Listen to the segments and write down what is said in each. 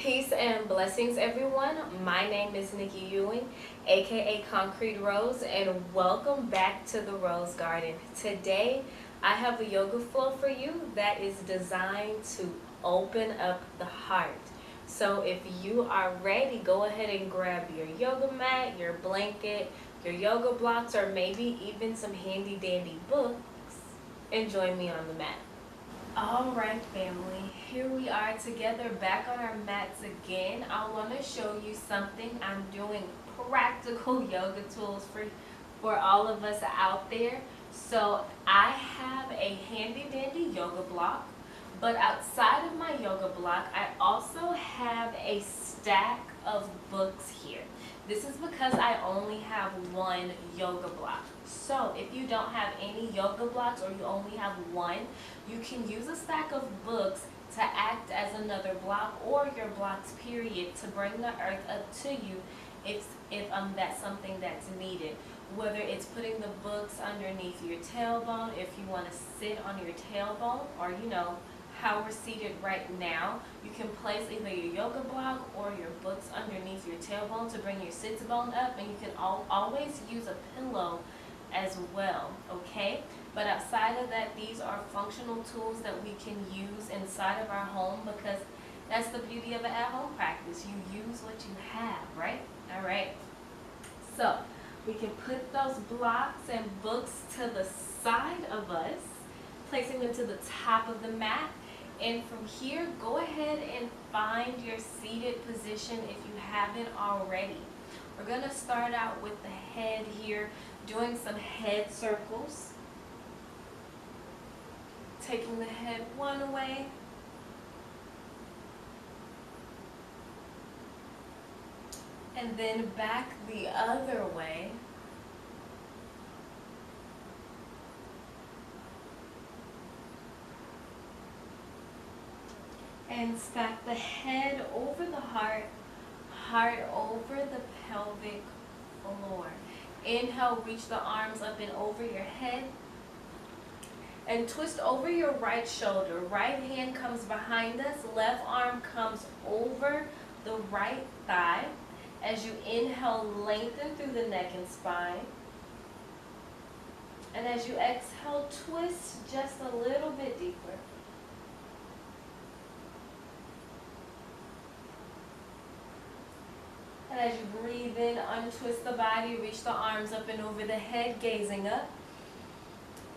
Peace and blessings, everyone. My name is Nikki Ewing, aka Concrete Rose, and welcome back to the Rose Garden. Today, I have a yoga flow for you that is designed to open up the heart. So, if you are ready, go ahead and grab your yoga mat, your blanket, your yoga blocks, or maybe even some handy dandy books, and join me on the mat. Alright, family, here we are together back on our mats again. I want to show you something. I'm doing practical yoga tools for all of us out there. So I have a handy dandy yoga block, but outside of my yoga block I also have a stack of books here. This is because I only have one yoga block. So if you don't have any yoga blocks or you only have one, you can use a stack of books to act as another block or your blocks period to bring the earth up to you if that's something that's needed. Whether it's putting the books underneath your tailbone, if you want to sit on your tailbone, or how we're seated right now, you can place either your yoga block or your books underneath your tailbone to bring your sits bone up, and you can always use a pillow as well, okay? But outside of that, these are functional tools that we can use inside of our home, because that's the beauty of an at-home practice. You use what you have, right? All right. So we can put those blocks and books to the side of us, placing them to the top of the mat. And from here, go ahead and find your seated position if you haven't already. We're going to start out with the head here, doing some head circles. Taking the head one way. And then back the other way. And stack the head over the heart, heart over the pelvic floor. Inhale, reach the arms up and over your head. And twist over your right shoulder. Right hand comes behind us. Left arm comes over the right thigh. As you inhale, lengthen through the neck and spine. And as you exhale, twist just a little bit deeper. And as you breathe in, untwist the body, reach the arms up and over the head, gazing up.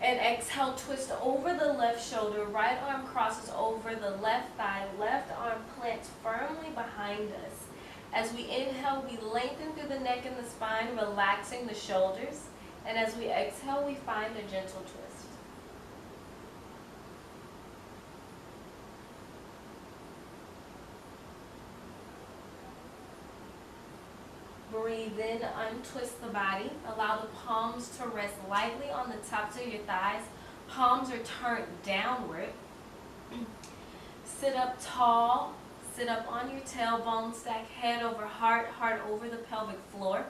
And exhale, twist over the left shoulder, right arm crosses over the left thigh, left arm plants firmly behind us. As we inhale, we lengthen through the neck and the spine, relaxing the shoulders. And as we exhale, we find a gentle twist. Breathe in, untwist the body. Allow the palms to rest lightly on the tops of your thighs. Palms are turned downward. Sit up tall. Sit up on your tailbone. Stack head over heart, heart over the pelvic floor.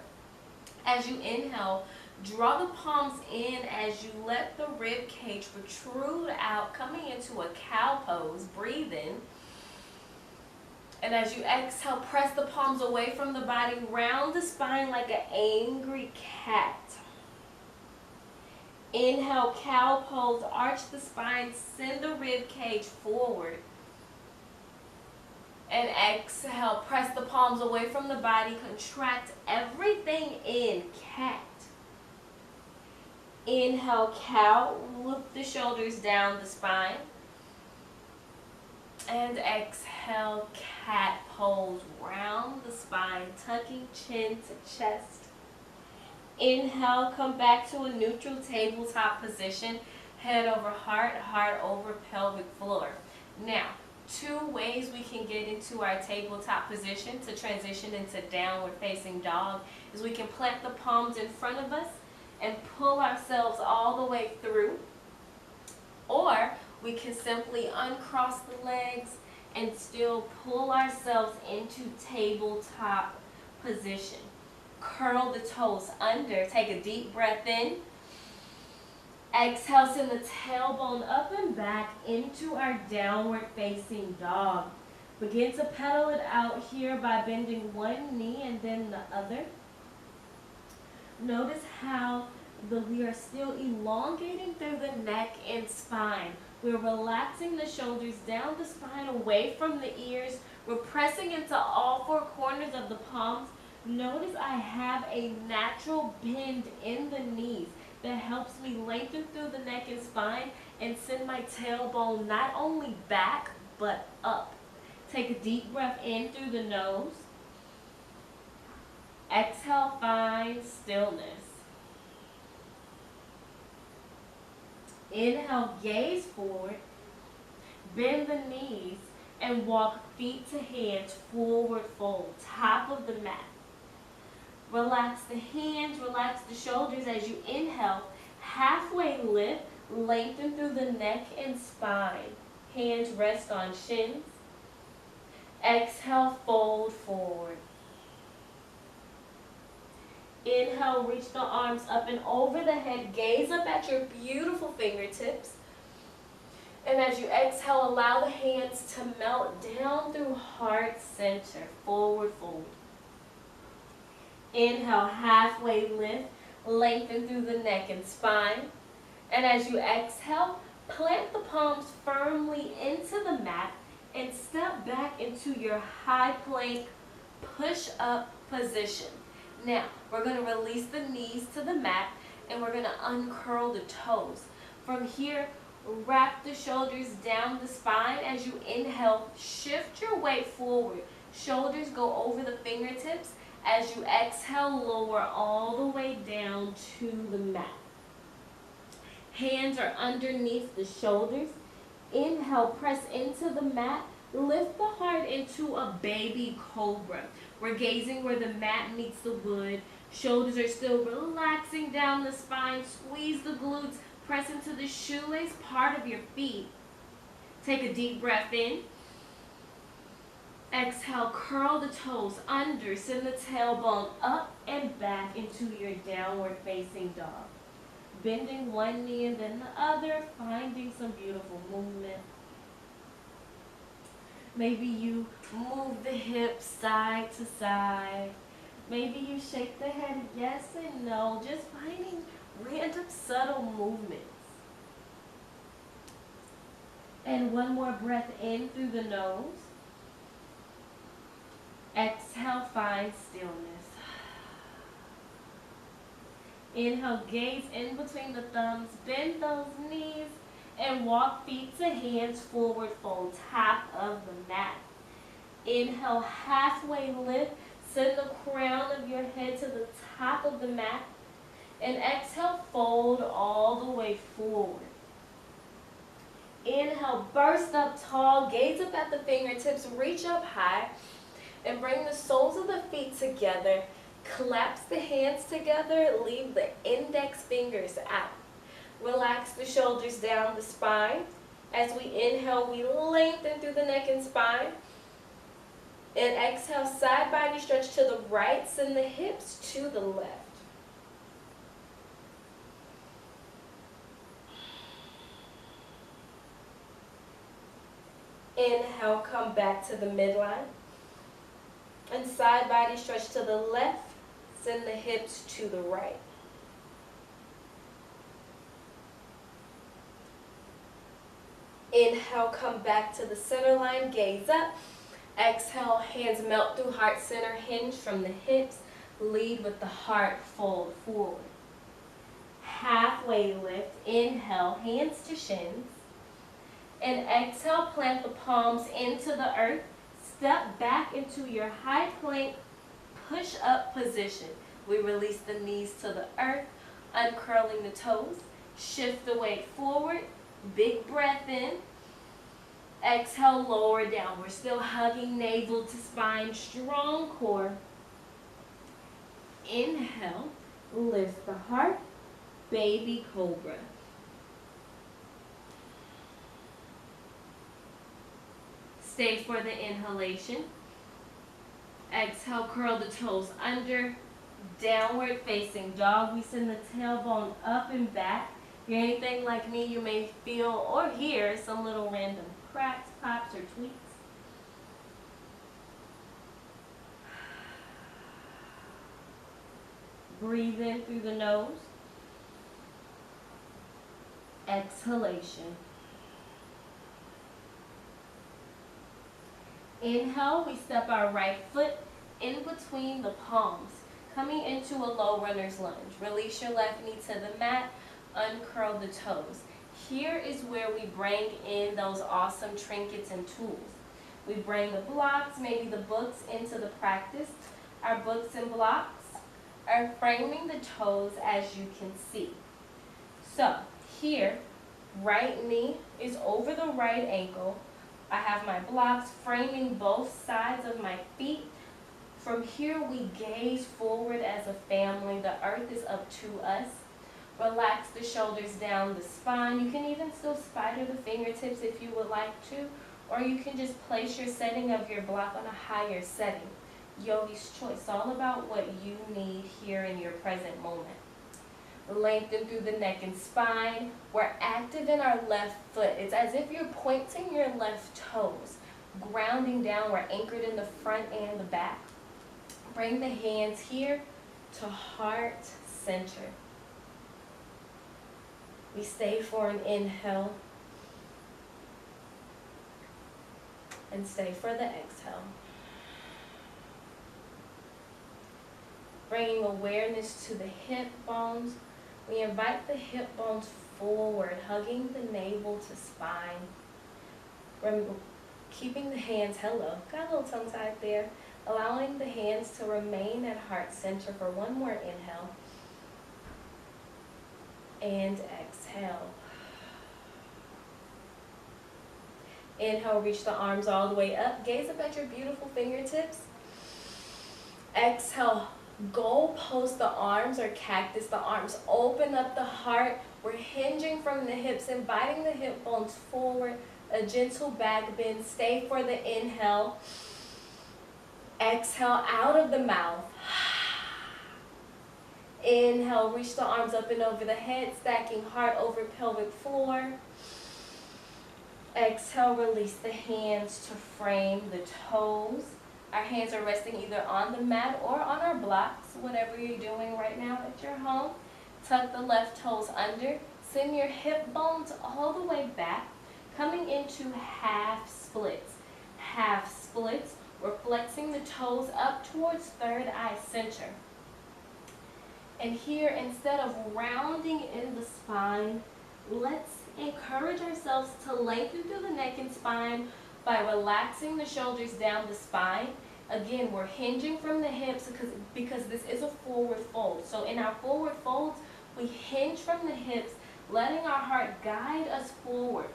As you inhale, draw the palms in as you let the rib cage protrude out, coming into a cow pose. Breathe in. And as you exhale, press the palms away from the body, round the spine like an angry cat. Inhale, cow pose, arch the spine, send the rib cage forward. And exhale, press the palms away from the body, contract everything in, cat. Inhale, cow, loop the shoulders down the spine. And exhale, cat pose, round the spine, tucking chin to chest. Inhale, come back to a neutral tabletop position, head over heart, heart over pelvic floor. Now, two ways we can get into our tabletop position to transition into downward facing dog is we can plant the palms in front of us and pull ourselves all the way through, or we can simply uncross the legs and still pull ourselves into tabletop position. Curl the toes under. Take a deep breath in. Exhale, send the tailbone up and back into our downward facing dog. Begin to pedal it out here by bending one knee and then the other. Notice how we are still elongating through the neck and spine. We're relaxing the shoulders down the spine, away from the ears. We're pressing into all four corners of the palms. Notice I have a natural bend in the knees that helps me lengthen through the neck and spine and send my tailbone not only back, but up. Take a deep breath in through the nose. Exhale, find stillness. Inhale, gaze forward. Bend the knees and walk feet to hands, forward fold, top of the mat. Relax the hands, relax the shoulders as you inhale. Halfway lift, lengthen through the neck and spine. Hands rest on shins. Exhale, fold forward. Inhale, reach the arms up and over the head. Gaze up at your beautiful fingertips. And as you exhale, allow the hands to melt down through heart center. Forward fold. Inhale, halfway lift. Lengthen through the neck and spine. And as you exhale, plant the palms firmly into the mat and step back into your high plank push-up position. Now, we're going to release the knees to the mat and we're going to uncurl the toes. From here, wrap the shoulders down the spine. As you inhale, shift your weight forward. Shoulders go over the fingertips. As you exhale, lower all the way down to the mat. Hands are underneath the shoulders. Inhale, press into the mat. Lift the heart into a baby cobra. We're gazing where the mat meets the wood. Shoulders are still relaxing down the spine. Squeeze the glutes. Press into the shoelace part of your feet. Take a deep breath in. Exhale, curl the toes under. Send the tailbone up and back into your downward facing dog. Bending one knee and then the other, finding some beautiful movement. Maybe you move the hips side to side. Maybe you shake the head yes and no, just finding random subtle movements. And one more breath in through the nose. Exhale, find stillness. Inhale, gaze in between the thumbs, bend those knees, and walk feet to hands, forward fold, top of the mat. Inhale, halfway lift, send the crown of your head to the top of the mat, and exhale, fold all the way forward. Inhale, burst up tall, gaze up at the fingertips, reach up high, and bring the soles of the feet together. Collapse the hands together, leave the index fingers out. Relax the shoulders down the spine. As we inhale, we lengthen through the neck and spine. And exhale, side body stretch to the right, send the hips to the left. Inhale, come back to the midline. And side body stretch to the left, send the hips to the right. Inhale, come back to the center line, gaze up. Exhale, hands melt through heart center, hinge from the hips. Lead with the heart, fold forward. Halfway lift, inhale, hands to shins. And exhale, plant the palms into the earth. Step back into your high plank push-up position. We release the knees to the earth, uncurling the toes. Shift the weight forward. Big breath in. Exhale, lower down. We're still hugging navel to spine, strong core. Inhale, lift the heart, baby cobra. Stay for the inhalation. Exhale, curl the toes under, downward facing dog. We send the tailbone up and back. If you're anything like me, you may feel or hear some little random cracks, pops, or tweaks. Breathe in through the nose. Exhalation. Inhale, we step our right foot in between the palms, coming into a low runner's lunge. Release your left knee to the mat, uncurl the toes. Here is where we bring in those awesome trinkets and tools. We bring the blocks, maybe the books, into the practice. Our books and blocks are framing the toes, as you can see. So here, right knee is over the right ankle. I have my blocks framing both sides of my feet. From here, we gaze forward as a family. The earth is up to us. Relax the shoulders down the spine. You can even still spider the fingertips if you would like to, or you can just place your setting of your block on a higher setting. Yogi's choice, all about what you need here in your present moment. Lengthen through the neck and spine. We're active in our left foot. It's as if you're pointing your left toes, grounding down. We're anchored in the front and the back. Bring the hands here to heart center. We stay for an inhale and stay for the exhale. Bringing awareness to the hip bones. We invite the hip bones forward, hugging the navel to spine. Keeping the hands, hello, got a little tongue tied there. Allowing the hands to remain at heart center for one more inhale. And exhale. Inhale, reach the arms all the way up. Gaze up at your beautiful fingertips. Exhale, goalpost the arms or cactus the arms. Open up the heart. We're hinging from the hips, inviting the hip bones forward. A gentle back bend. Stay for the inhale. Exhale out of the mouth. Inhale, reach the arms up and over the head, stacking heart over pelvic floor. Exhale, release the hands to frame the toes. Our hands are resting either on the mat or on our blocks, whatever you're doing right now at your home. Tuck the left toes under. Send your hip bones all the way back, coming into half splits. Half splits, we're flexing the toes up towards third eye center. And here, instead of rounding in the spine, let's encourage ourselves to lengthen through the neck and spine by relaxing the shoulders down the spine. Again, we're hinging from the hips because this is a forward fold. So in our forward folds, we hinge from the hips, letting our heart guide us forward.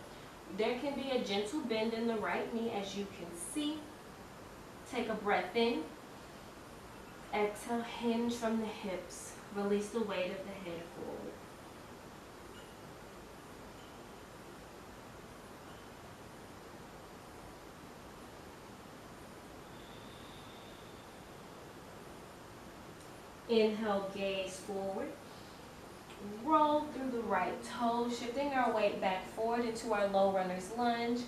There can be a gentle bend in the right knee, as you can see. Take a breath in. Exhale, hinge from the hips. Release the weight of the head forward. Inhale, gaze forward. Roll through the right toe, shifting our weight back forward into our low runner's lunge.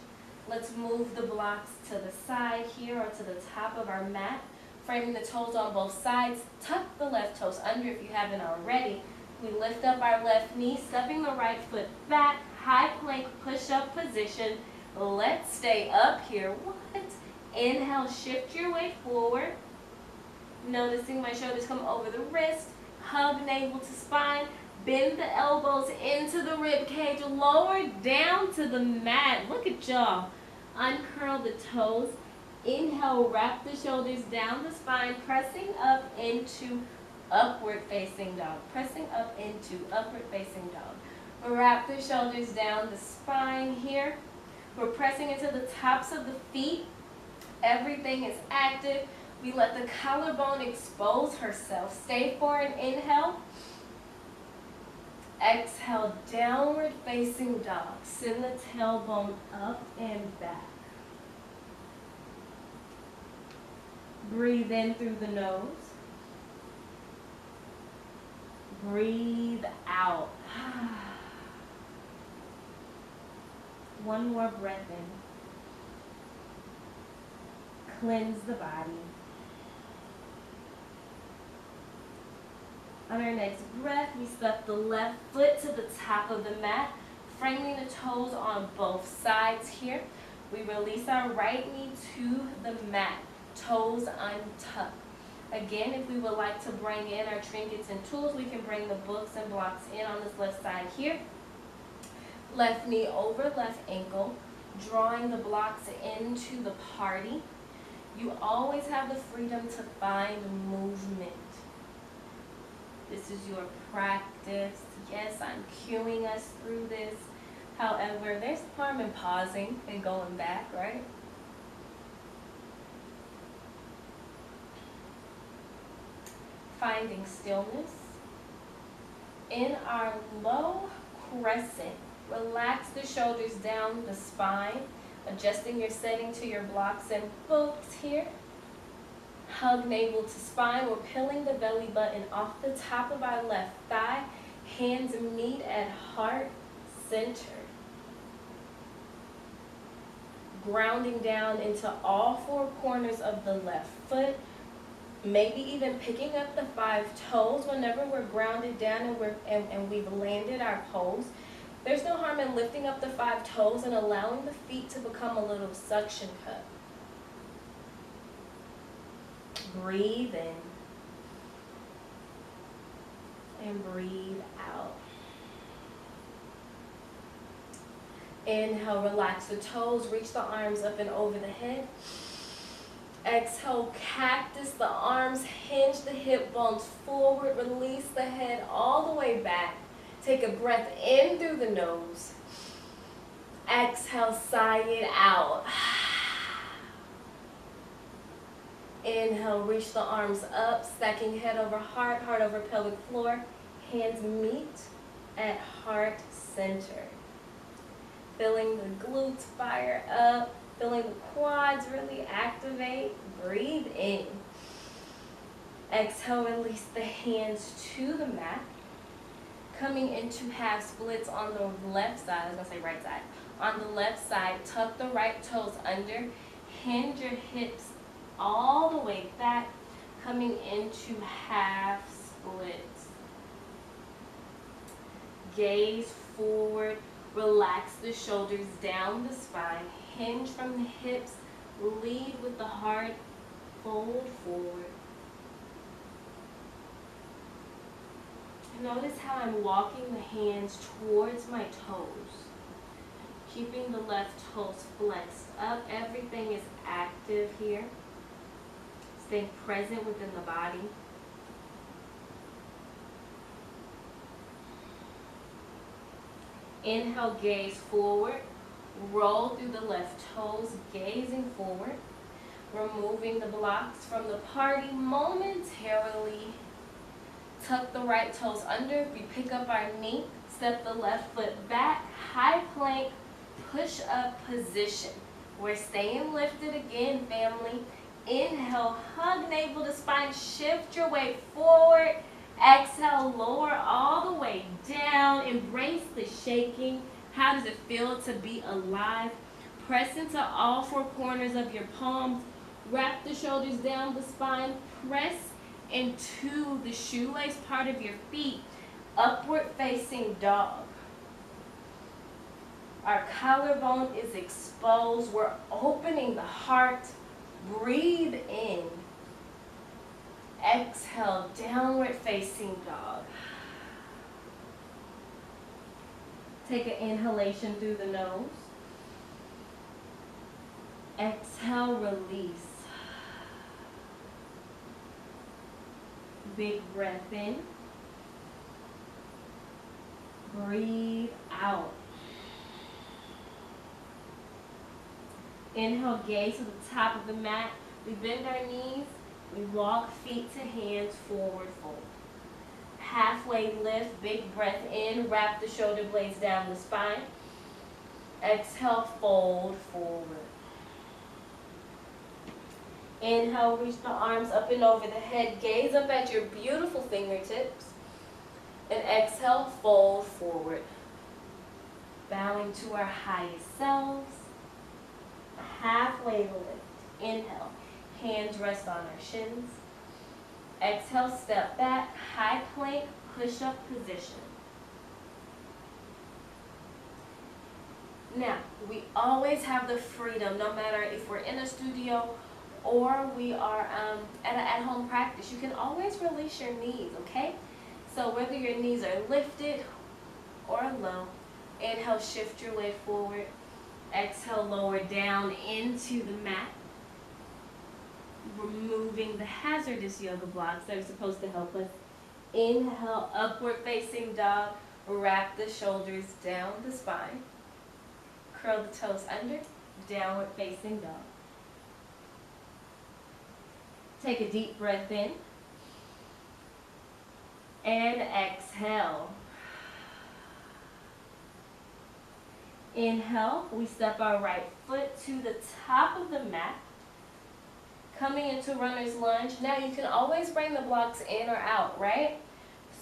Let's move the blocks to the side here or to the top of our mat. Framing the toes on both sides. Tuck the left toes under if you haven't already. We lift up our left knee, stepping the right foot back. High plank push-up position. Let's stay up here. What? Inhale, shift your weight forward. Noticing my shoulders come over the wrist. Hug navel to spine. Bend the elbows into the rib cage. Lower down to the mat. Look at y'all. Uncurl the toes. Inhale, wrap the shoulders down the spine, pressing up into upward facing dog. Pressing up into upward facing dog. Wrap the shoulders down the spine here. We're pressing into the tops of the feet. Everything is active. We let the collarbone expose herself. Stay for an inhale. Exhale, downward facing dog. Send the tailbone up and back. Breathe in through the nose. Breathe out. One more breath in. Cleanse the body. On our next breath, we step the left foot to the top of the mat, framing the toes on both sides here. We release our right knee to the mat, toes untucked. Again, if we would like to bring in our trinkets and tools, we can bring the books and blocks in on this left side here. Left knee over left ankle, drawing the blocks into the party. You always have the freedom to find movement. This is your practice. Yes, I'm cueing us through this. However, there's harm in pausing and going back, right? Finding stillness. In our low crescent, relax the shoulders down the spine, adjusting your setting to your blocks and books here. Hug navel to spine. We're peeling the belly button off the top of our left thigh. Hands meet at heart center. Grounding down into all four corners of the left foot. Maybe even picking up the 5 toes whenever we're grounded down and we've landed our pose. There's no harm in lifting up the 5 toes and allowing the feet to become a little suction cup. Breathe in and breathe out. Inhale, relax the toes, reach the arms up and over the head. Exhale, cactus the arms, hinge the hip bones forward, release the head all the way back. Take a breath in through the nose. Exhale, sigh it out. Inhale, reach the arms up, stacking head over heart, heart over pelvic floor. Hands meet at heart center. Feeling the glutes fire up, feeling the quads really activate. Breathe in. Exhale, release the hands to the mat. Coming into half splits on the left side, I was going to say right side. On the left side, tuck the right toes under, hinge your hips all the way back, coming into half splits. Gaze forward, relax the shoulders down the spine, hinge from the hips, lead with the heart, fold forward. Notice how I'm walking the hands towards my toes, keeping the left toes flexed up. Everything is active here. Staying present within the body. Inhale, gaze forward. Roll through the left toes, gazing forward. Removing the blocks from the party momentarily. Tuck the right toes under. We pick up our knee. Step the left foot back. High plank, push up position. We're staying lifted again, family. Inhale, hug navel to spine. Shift your weight forward. Exhale, lower all the way down. Embrace the shaking. How does it feel to be alive? Press into all 4 corners of your palms. Wrap the shoulders down the spine. Press into the shoelace part of your feet. Upward facing dog. Our collarbone is exposed. We're opening the heart. Breathe in. Exhale, downward facing dog. Take an inhalation through the nose. Exhale, release. Big breath in. Breathe out. Inhale, gaze to the top of the mat. We bend our knees. We walk feet to hands, forward fold. Halfway lift, big breath in. Wrap the shoulder blades down the spine. Exhale, fold forward. Inhale, reach the arms up and over the head. Gaze up at your beautiful fingertips. And exhale, fold forward. Bowing to our highest selves. Halfway lift. Inhale. Hands rest on our shins. Exhale, step back, high plank, push-up position. Now, we always have the freedom, no matter if we're in a studio or we are at an at-home practice, you can always release your knees, okay? So whether your knees are lifted or low, inhale, shift your weight forward. Exhale, lower down into the mat. Removing the hazardous yoga blocks that are supposed to help us. Inhale, upward facing dog. Wrap the shoulders down the spine. Curl the toes under, downward facing dog. Take a deep breath in. And exhale. Inhale, we step our right foot to the top of the mat. Coming into runner's lunge. Now you can always bring the blocks in or out, right?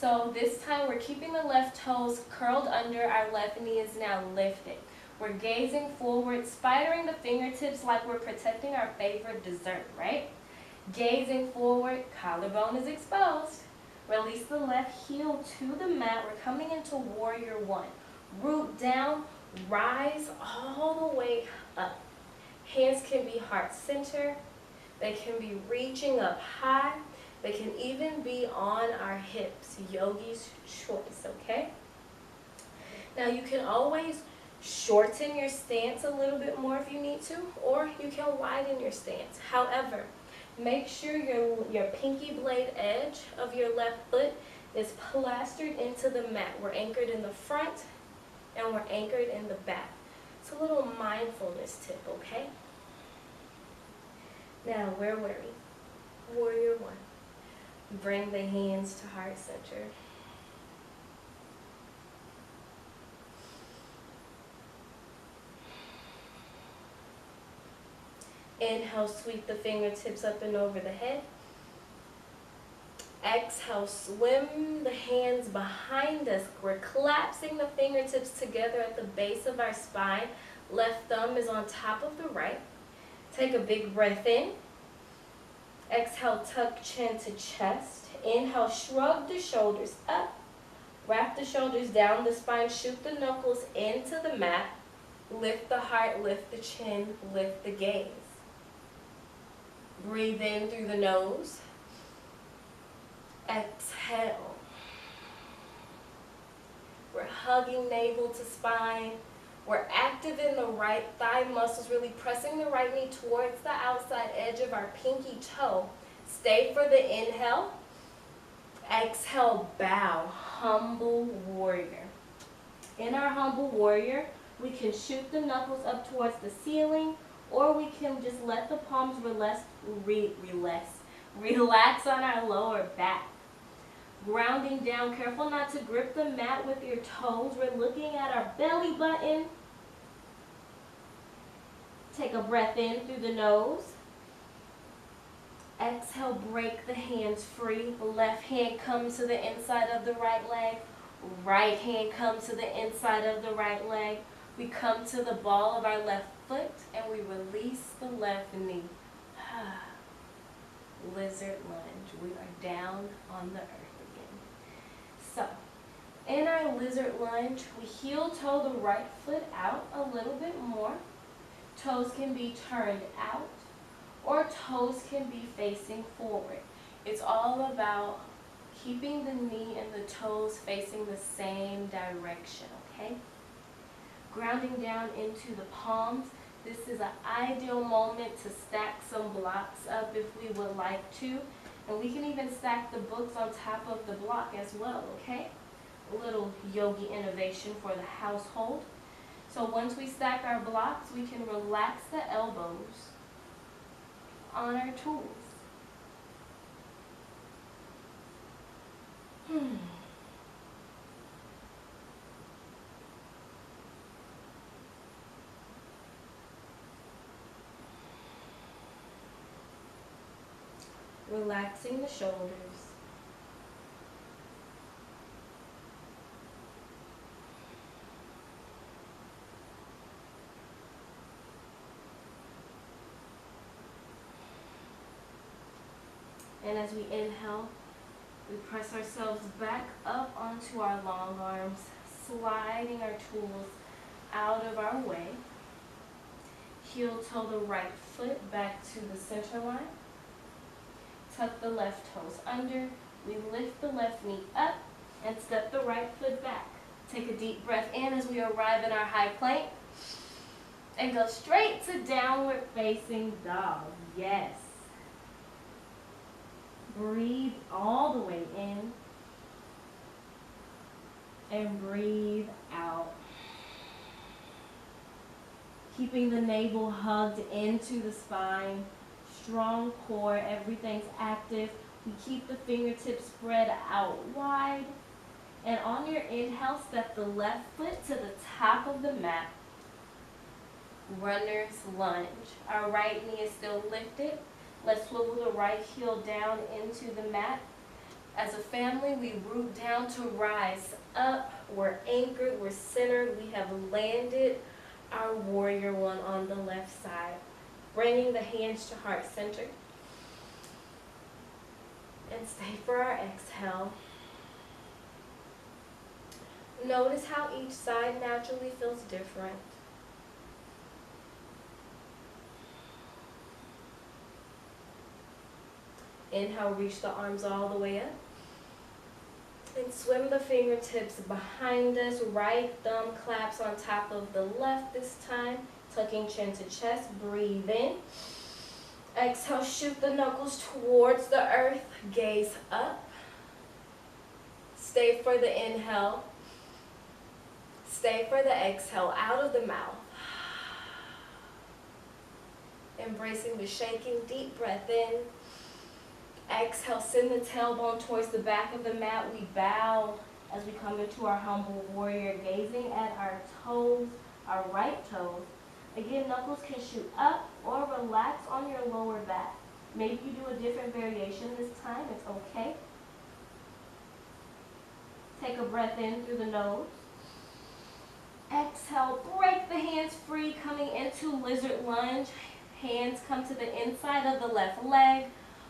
So this time we're keeping the left toes curled under, our left knee is now lifted. We're gazing forward, spidering the fingertips like we're protecting our favorite dessert, right? Gazing forward, collarbone is exposed. Release the left heel to the mat. We're coming into warrior one. Root down, rise all the way up. Hands can be heart center. They can be reaching up high. They can even be on our hips. Yogi's choice, okay? Now you can always shorten your stance a little bit more if you need to, or you can widen your stance. However, make sure your pinky blade edge of your left foot is plastered into the mat. We're anchored in the front and we're anchored in the back. It's a little mindfulness tip, okay? Now, where were we? Warrior one. Bring the hands to heart center. Inhale, sweep the fingertips up and over the head. Exhale, swim the hands behind us. We're collapsing the fingertips together at the base of our spine. Left thumb is on top of the right. Take a big breath in. Exhale, tuck chin to chest. Inhale, shrug the shoulders up. Wrap the shoulders down the spine. Shoot the knuckles into the mat. Lift the heart, lift the chin, lift the gaze. Breathe in through the nose. Exhale. We're hugging navel to spine. We're active in the right thigh muscles, really pressing the right knee towards the outside edge of our pinky toe. Stay for the inhale. Exhale, bow, humble warrior. In our humble warrior, we can shoot the knuckles up towards the ceiling, or we can just let the palms relax on our lower back. Grounding down, careful not to grip the mat with your toes. We're looking at our belly button. Take a breath in through the nose. Exhale, break the hands free. Left hand comes to the inside of the right leg. Right hand comes to the inside of the right leg. We come to the ball of our left foot and we release the left knee. Lizard lunge. We are down on the earth. So, in our lizard lunge, we heel toe the right foot out a little bit more. Toes can be turned out, or toes can be facing forward. It's all about keeping the knee and the toes facing the same direction, okay? Grounding down into the palms. This is an ideal moment to stack some blocks up if we would like to. And we can even stack the books on top of the block as well, okay? A little yogi innovation for the household. So once we stack our blocks, we can relax the elbows on our tools. Relaxing the shoulders. And as we inhale, we press ourselves back up onto our long arms, sliding our tools out of our way. Heel toe the right foot back to the center line. Tuck the left toes under. We lift the left knee up and step the right foot back. Take a deep breath in as we arrive in our high plank. And go straight to downward facing dog. Yes. Breathe all the way in. And breathe out. Keeping the navel hugged into the spine. Strong core, everything's active. We keep the fingertips spread out wide. And on your inhale, step the left foot to the top of the mat. Runner's lunge. Our right knee is still lifted. Let's swivel the right heel down into the mat. As a family, we root down to rise up. We're anchored, we're centered. We have landed our warrior one on the left side. Bringing the hands to heart center. And stay for our exhale. Notice how each side naturally feels different. Inhale, reach the arms all the way up. And swim the fingertips behind us. Right thumb claps on top of the left this time. Tucking chin to chest. Breathe in. Exhale, shoot the knuckles towards the earth. Gaze up. Stay for the inhale. Stay for the exhale out of the mouth. Embracing the shaking. Deep breath in. Exhale, send the tailbone towards the back of the mat. We bow as we come into our humble warrior, gazing at our toes, our right toes. Again, knuckles can shoot up or relax on your lower back. Maybe you do a different variation this time. It's okay. Take a breath in through the nose. Exhale, break the hands free, coming into lizard lunge. Hands come to the inside of the left leg.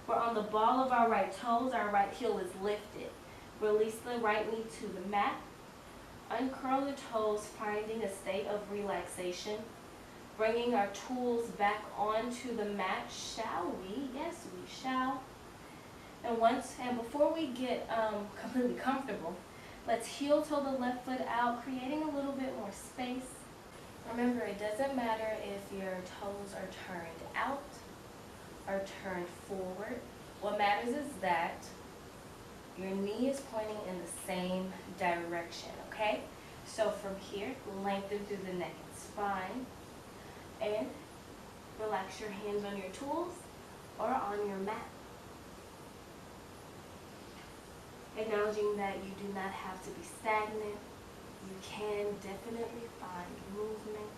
We're on the ball of our right toes. Our right heel is lifted. Release the right knee to the mat. Uncurl the toes, finding a state of relaxation. Bringing our tools back onto the mat. Shall we? Yes, we shall. And before we get completely comfortable, let's heel toe the left foot out, creating a little bit more space. Remember, it doesn't matter if your toes are turned out or turned forward. What matters is that your knee is pointing in the same direction, okay? So from here, lengthen through the neck and spine, and relax your hands on your tools or on your mat. Acknowledging that you do not have to be stagnant. You can definitely find movement.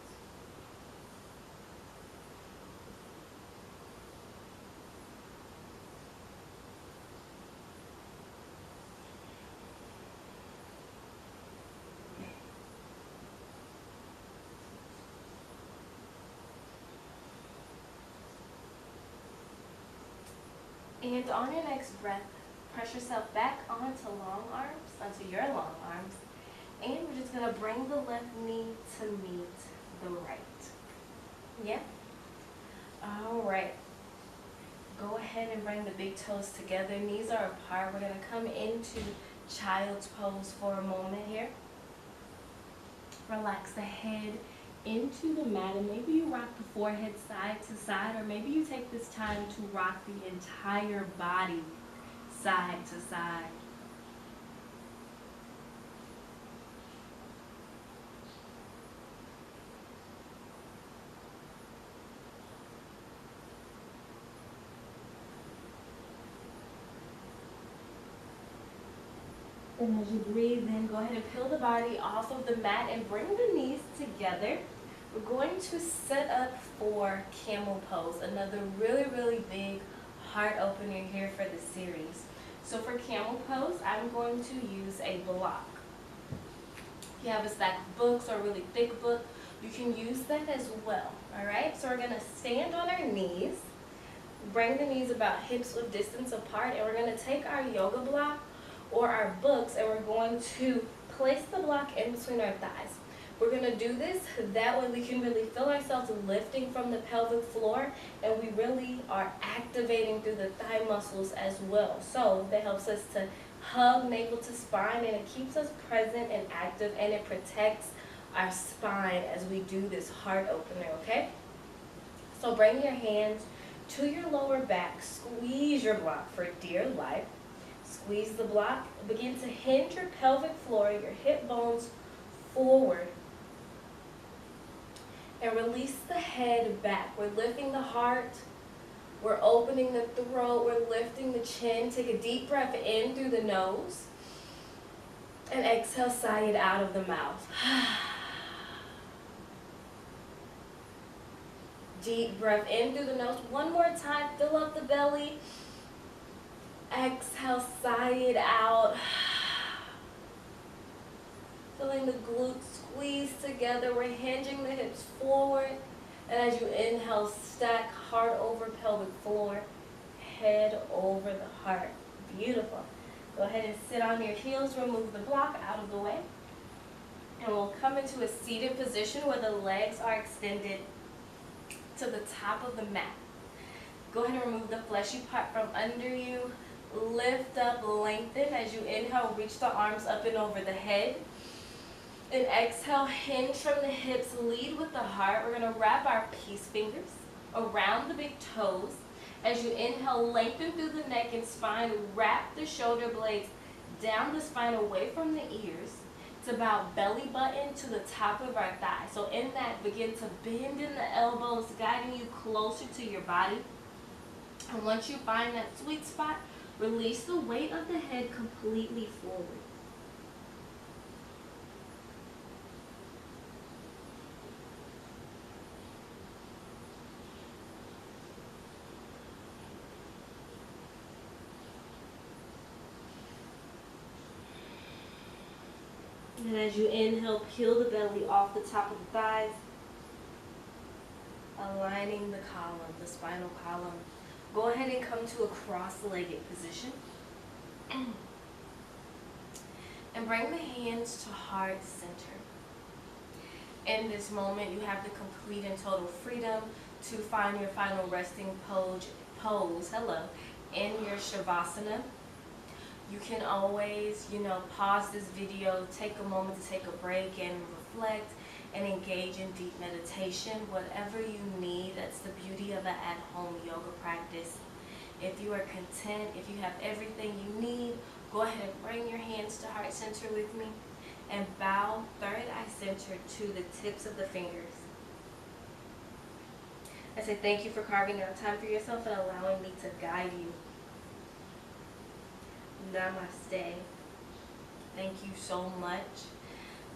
And on your next breath, press yourself back onto your long arms. And we're just gonna bring the left knee to meet the right. Yeah? All right. Go ahead and bring the big toes together. Knees are apart. We're gonna come into child's pose for a moment here. Relax the head into the mat, and maybe you rock the forehead side to side, or maybe you take this time to rock the entire body side to side. And as you breathe in, go ahead and peel the body off of the mat and bring the knees together. We're going to set up for camel pose, another really, really big heart opener here for the series. So for camel pose, I'm going to use a block. If you have a stack of books or a really thick book, you can use that as well, all right? So we're gonna stand on our knees, Bring the knees about hips width distance apart, and we're going to take our yoga block or our books, and we're going to place the block in between our thighs. We're going to do this, that way we can really feel ourselves lifting from the pelvic floor, and we really are activating through the thigh muscles as well. So that helps us to hug navel to spine, and it keeps us present and active, and it protects our spine as we do this heart opener, okay? So bring your hands to your lower back, squeeze your block for dear life. Squeeze the block, begin to hinge your pelvic floor, your hip bones forward, and release the head back. We're lifting the heart, we're opening the throat, we're lifting the chin. Take a deep breath in through the nose, and exhale, sigh it out of the mouth. Deep breath in through the nose. One more time, fill up the belly. Exhale, sigh it out. Feeling the glutes squeeze together. We're hinging the hips forward. And as you inhale, stack heart over pelvic floor, head over the heart. Beautiful. Go ahead and sit on your heels. Remove the block out of the way. And we'll come into a seated position where the legs are extended to the top of the mat. Go ahead and remove the fleshy part from under you. Lift up, lengthen. As you inhale, reach the arms up and over the head. And exhale, hinge from the hips, lead with the heart. We're going to wrap our peace fingers around the big toes. As you inhale, lengthen through the neck and spine. Wrap the shoulder blades down the spine, away from the ears. It's about belly button to the top of our thigh. So in that, begin to bend in the elbows, guiding you closer to your body. And once you find that sweet spot, release the weight of the head completely forward. And as you inhale, peel the belly off the top of the thighs, aligning the column, the spinal column. Go ahead and come to a cross-legged position. And bring the hands to heart center. In this moment, you have the complete and total freedom to find your final resting pose, in your Shavasana. You can always, pause this video, take a moment to take a break and reflect and engage in deep meditation, whatever you need. That's the beauty of an at-home yoga practice. If you are content, if you have everything you need, go ahead and bring your hands to heart center with me and bow third eye center to the tips of the fingers. I say thank you for carving out time for yourself and allowing me to guide you. Namaste. Thank you so much.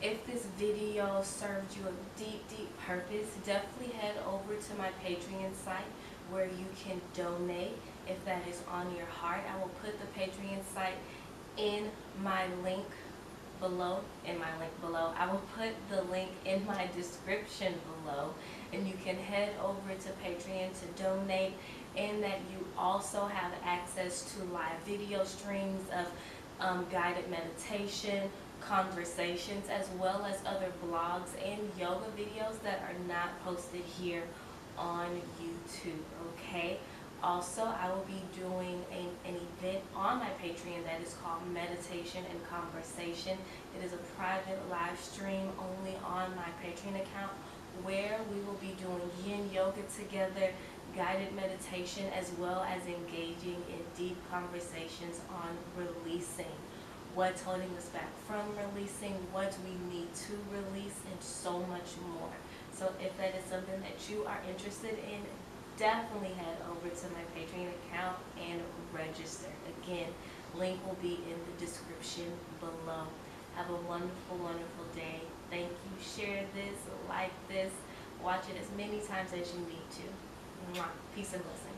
If this video served you a deep, deep purpose, definitely head over to my Patreon site where you can donate if that is on your heart. I will put the Patreon site in my link below. I will put the link in my description below, and you can head over to Patreon to donate, and that you also have access to live video streams of guided meditation, conversations, as well as other blogs and yoga videos that are not posted here on YouTube, okay? Also, I will be doing an event on my Patreon that is called Meditation and Conversation. It is a private live stream only on my Patreon account where we will be doing yin yoga together, guided meditation, as well as engaging in deep conversations on releasing, what's holding us back from releasing, what we need to release, and so much more. So if that is something that you are interested in, definitely head over to my Patreon account and register. Again, link will be in the description below. Have a wonderful, wonderful day. Thank you. Share this, like this, watch it as many times as you need to. Mwah. Peace and blessings.